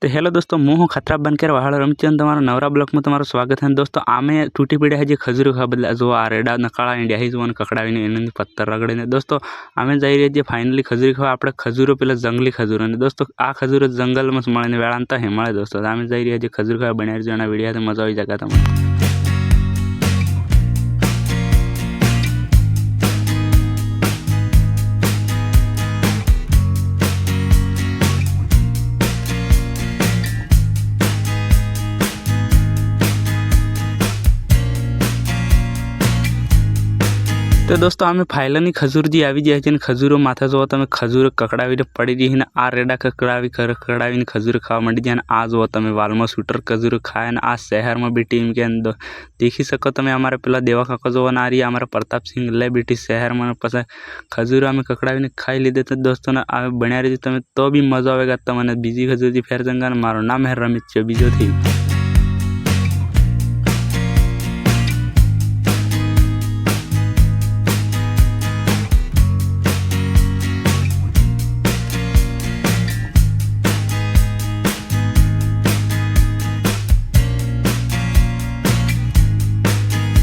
तो हेलो दोस्तों, मैं हूँ खतरा बनकर वहाड़ रमचंद तमारा नवरा ब्लॉक में तमारा स्वागत है। दोस्तों आमे टूटी पीड़ा है जे खजूर खा बदला जो आ रेडा नकाळा इंडिया ही जोन ककड़ावीने एनंदी पत्थर रगड़ीने दोस्तों आमे जाई रही फाइनली खजूरी खावा आपणे खजूरो पेला जंगली खजूर ने दोस्तों आ खजूर जंगल में मळीने वेळांता हे मळे दोस्तों आमे जाई रही जे खजूर खावा बन्या जना वीडियो मजा आई जागा तमने। तो दोस्तों आमे फाइलनी खजूर जी આવી જાય છે ને ખજૂરો માથા જો તમે ખજૂર કકડાવીને પડી રહી ને આ રેડા કકડાવીને ખજૂર ખાવા માંડી જાય ને આ જો તમે વાલમાં શૂટર ખજૂર ખાય ને આ શહેરમાં બેટી એમ કે देखी सको તમે અમારે પેલા દેવા કાકા જો ના રહી અમારા પ્રતાપ સિંહ લે બેટી શહેરમાં પછી ખજૂર અમે કકડાવીને ખાઈ લીધે તો દોસ્તો ને આ બન્યા રહી તમે તો બી મજા આવેગા તમને બીજી ખજૂર जी ફેર જંગા ને મારું નામ હે રમિત છે બીજો થી।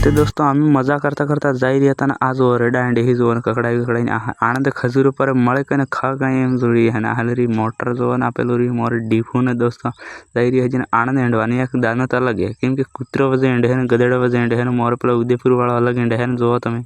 तो दोस्तों आम्ही मजा करता करता जाई रही था ना आज रेडा एंड ही जो ककड़ाई आनंद खजूर पर मळे कने खा गए एम जोड़ी है ना हलरी मोटर जो ना पेलोरी मोर डीफू ने दोस्तों जाई रही है आनंद एंडवानी एक दानत अलग है क्योंकि कुतरो वजे एंड है गधेड़ा वजे एंड है मोर पेला उदयपुर वाला अलग एंड है जो तमें।